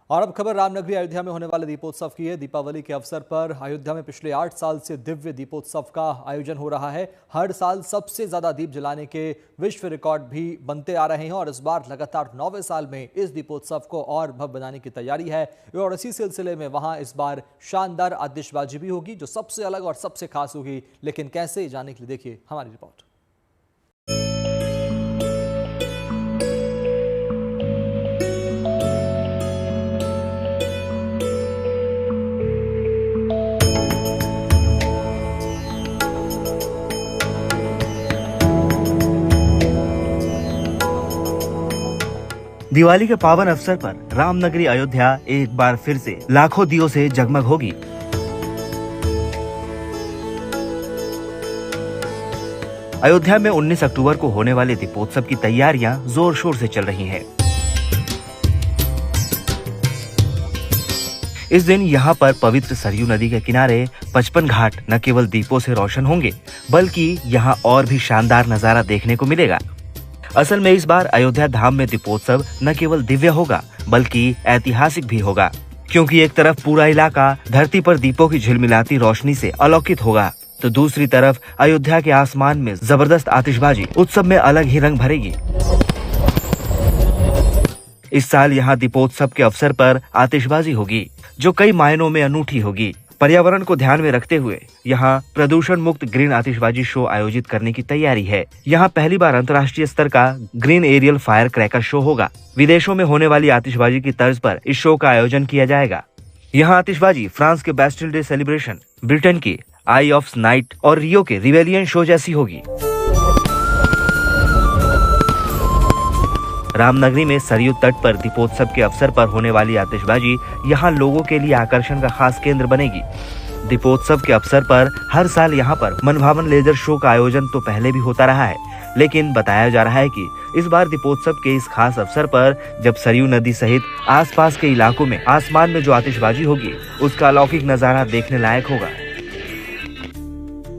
और अब खबर रामनगरी अयोध्या में होने वाले दीपोत्सव की है। दीपावली के अवसर पर अयोध्या में पिछले 8 साल से दिव्य दीपोत्सव का आयोजन हो रहा है। हर साल सबसे ज्यादा दीप जलाने के विश्व रिकॉर्ड भी बनते आ रहे हैं और इस बार लगातार 9वें साल में इस दीपोत्सव को और भव्य बनाने की तैयारी है। और इसी सिलसिले में वहां इस बार शानदार आतिशबाजी भी होगी जो सबसे अलग और सबसे खास होगी। लेकिन कैसे, जानने के लिए देखिए हमारी रिपोर्ट। दिवाली के पावन अवसर पर रामनगरी अयोध्या एक बार फिर से लाखों दियों से जगमग होगी। अयोध्या में 19 अक्टूबर को होने वाले दीपोत्सव की तैयारियां जोर शोर से चल रही हैं। इस दिन यहां पर पवित्र सरयू नदी के किनारे 55 घाट न केवल दीपों से रोशन होंगे बल्कि यहां और भी शानदार नजारा देखने को मिलेगा। असल में इस बार अयोध्या धाम में दीपोत्सव न केवल दिव्य होगा बल्कि ऐतिहासिक भी होगा, क्योंकि एक तरफ पूरा इलाका धरती पर दीपों की झिलमिलाती रोशनी से अलौकित होगा तो दूसरी तरफ अयोध्या के आसमान में जबरदस्त आतिशबाजी उत्सव में अलग ही रंग भरेगी। इस साल यहाँ दीपोत्सव के अवसर पर आतिशबाजी होगी जो कई मायनों में अनूठी होगी। पर्यावरण को ध्यान में रखते हुए यहाँ प्रदूषण मुक्त ग्रीन आतिशबाजी शो आयोजित करने की तैयारी है। यहाँ पहली बार अंतर्राष्ट्रीय स्तर का green aerial fire cracker show होगा। विदेशों में होने वाली आतिशबाजी की तर्ज पर इस शो का आयोजन किया जाएगा। यहाँ आतिशबाजी फ्रांस के बैस्टिल डे सेलिब्रेशन, ब्रिटेन की आई ऑफ नाइट और रियो के रिवेलियन शो जैसी होगी। रामनगरी में सरयू तट पर दीपोत्सव के अवसर पर होने वाली आतिशबाजी यहाँ लोगों के लिए आकर्षण का खास केंद्र बनेगी। दीपोत्सव के अवसर पर हर साल यहाँ पर मनभावन लेजर शो का आयोजन तो पहले भी होता रहा है, लेकिन बताया जा रहा है कि इस बार दीपोत्सव के इस खास अवसर पर जब सरयू नदी सहित आसपास के इलाकों में आसमान में जो आतिशबाजी होगी उसका अलौकिक नजारा देखने लायक होगा।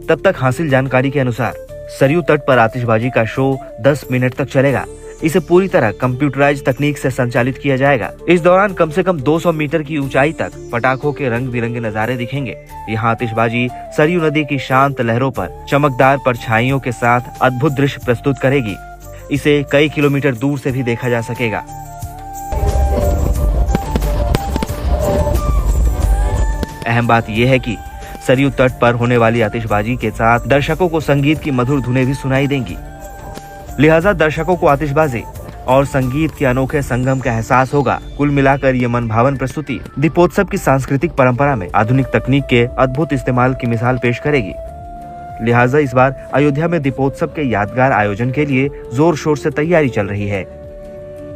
तब तक हासिल जानकारी के अनुसार सरयू तट पर आतिशबाजी का शो 10 मिनट तक चलेगा। इसे पूरी तरह कंप्यूटराइज तकनीक से संचालित किया जाएगा। इस दौरान कम से कम 200 मीटर की ऊंचाई तक पटाखों के रंग बिरंगे नजारे दिखेंगे। यहाँ आतिशबाजी सरयू नदी की शांत लहरों पर चमकदार परछाइयों के साथ अद्भुत दृश्य प्रस्तुत करेगी। इसे कई किलोमीटर दूर से भी देखा जा सकेगा। अहम बात यह है कि सरयू तट पर होने वाली आतिशबाजी के साथ दर्शकों को संगीत की मधुर धुनें भी सुनाई देंगी। लिहाजा दर्शकों को आतिशबाजी और संगीत के अनोखे संगम का एहसास होगा। कुल मिलाकर ये मनभावन प्रस्तुति दीपोत्सव की सांस्कृतिक परंपरा में आधुनिक तकनीक के अद्भुत इस्तेमाल की मिसाल पेश करेगी। लिहाजा इस बार अयोध्या में दीपोत्सव के यादगार आयोजन के लिए जोर शोर से तैयारी चल रही है।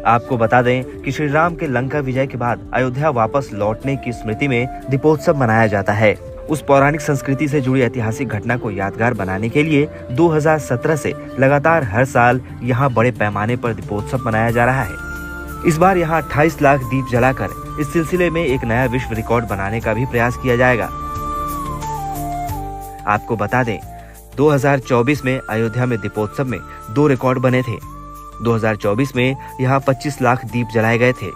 आपको बता दें कि श्री राम के लंका विजय के बाद अयोध्या वापस लौटने की स्मृति में दीपोत्सव मनाया जाता है। उस पौराणिक संस्कृति से जुड़ी ऐतिहासिक घटना को यादगार बनाने के लिए 2017 से लगातार हर साल यहाँ बड़े पैमाने पर दीपोत्सव मनाया जा रहा है। इस बार यहाँ 28 लाख दीप जलाकर इस सिलसिले में एक नया विश्व रिकॉर्ड बनाने का भी प्रयास किया जाएगा। आपको बता दें 2024 में अयोध्या में दीपोत्सव में 2 रिकॉर्ड बने थे। 2024 में यहाँ 25 लाख दीप जलाए गए थे,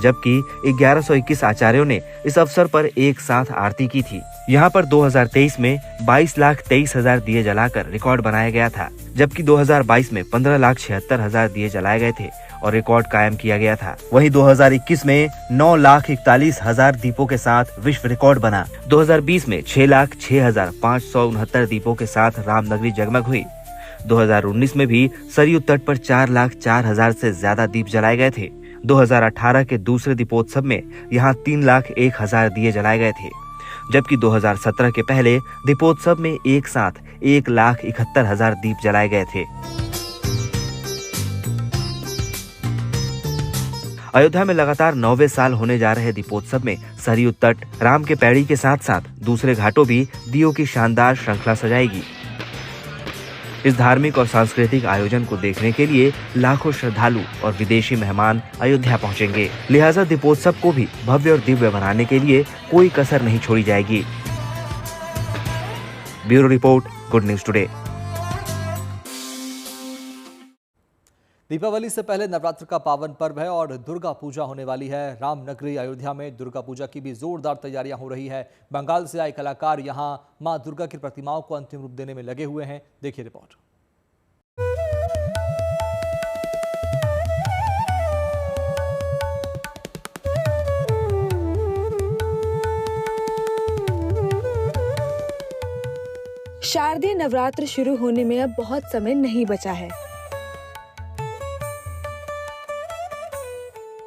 जबकि 1121 आचार्यों ने इस अवसर पर एक साथ आरती की थी। यहाँ पर 2023 में 22,23,000 दिए जलाकर रिकॉर्ड बनाया गया था, जबकि 2022 में 15,76,000 दिए जलाए गए थे और रिकॉर्ड कायम किया गया था। वहीं 2021 में 9,41,000 दीपों के साथ विश्व रिकॉर्ड बना। 2020 में 6,06,569 दीपों के साथ रामनगरी जगमग हुई। 2019 में भी सरयू तट पर 4,04,000 से ज्यादा दीप जलाए गए थे। 2018 के दूसरे दीपोत्सव में यहाँ 3,01,000 दिए जलाए गए थे, जबकि 2017 के पहले दीपोत्सव में एक साथ 1,71,000 दीप जलाए गए थे। अयोध्या में लगातार 9वें साल होने जा रहे दीपोत्सव में सरयू तट, राम के पैड़ी के साथ साथ दूसरे घाटों भी दियों की शानदार श्रृंखला सजाएगी। इस धार्मिक और सांस्कृतिक आयोजन को देखने के लिए लाखों श्रद्धालु और विदेशी मेहमान अयोध्या पहुंचेंगे। लिहाजा दीपोत्सव को भी भव्य और दिव्य बनाने के लिए कोई कसर नहीं छोड़ी जाएगी। Bureau report, good news today. Deepawali से पहले नवरात्र का पावन पर्व है और दुर्गा पूजा होने वाली है। रामनगरी अयोध्या में दुर्गा पूजा की भी जोरदार तैयारियां हो रही है। बंगाल से आए कलाकार यहां मां दुर्गा की प्रतिमाओं को अंतिम रूप देने में लगे हुए हैं। देखिए रिपोर्ट। शारदीय नवरात्र शुरू होने में अब बहुत समय नहीं बचा है।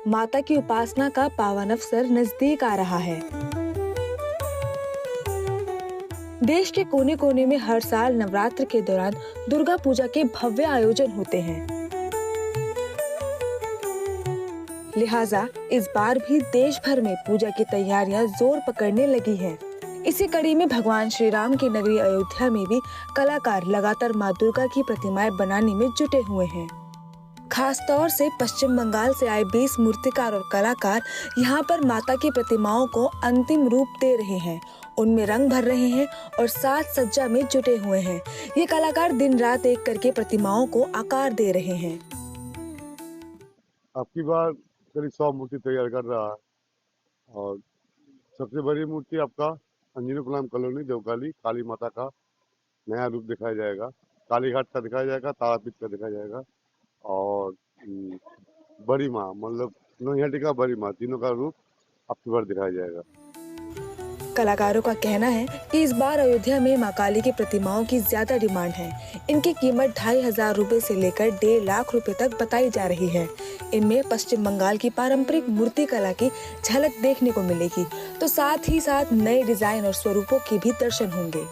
माता की उपासना का पावन अवसर नजदीक आ रहा है। देश के कोने कोने में हर साल नवरात्र के दौरान दुर्गा पूजा के भव्य आयोजन होते हैं। लिहाजा इस बार भी देश भर में पूजा की तैयारियां जोर पकड़ने लगी हैं। इसी कड़ी में भगवान श्री राम की नगरी अयोध्या में भी कलाकार लगातार मां दुर्गा की प्रतिमाएं बनाने में जुटे हुए हैं। खास तौर से पश्चिम बंगाल से आए 20 मूर्तिकार और कलाकार यहाँ पर माता की प्रतिमाओं को अंतिम रूप दे रहे हैं, उनमें रंग भर रहे हैं और साज सज्जा में जुटे हुए हैं। ये कलाकार दिन रात एक करके प्रतिमाओं को आकार दे रहे हैं। आपकी बार करीब 100 मूर्ति तैयार कर रहा है और सबसे बड़ी मूर्ति आपका अंजनी प्रणाम कॉलोनी देवकाली काली माता का नया रूप दिखाया जाएगा। कालीघाट का दिखाया जाएगा, तारापीठ का दिखाया जाएगा और बड़ी माँ मतलब नोहियाटी का बड़ी माँ, तीनों का रूप आपकी बार दिखाया जाएगा। कलाकारों का कहना है कि इस बार अयोध्या में मां काली की प्रतिमाओं की ज्यादा डिमांड है। इनकी कीमत 2500 रुपए से लेकर 1.5 लाख रुपए तक बताई जा रही है। इनमें पश्चिम बंगाल की पारंपरिक मूर्ति कला की झलक देखने को मिलेगी, तो साथ ही साथ नए डिजाइन और स्वरूपों के भी दर्शन होंगे।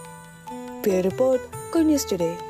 ब्यूरो रिपोर्ट, कोई न्यूज़ टुडे।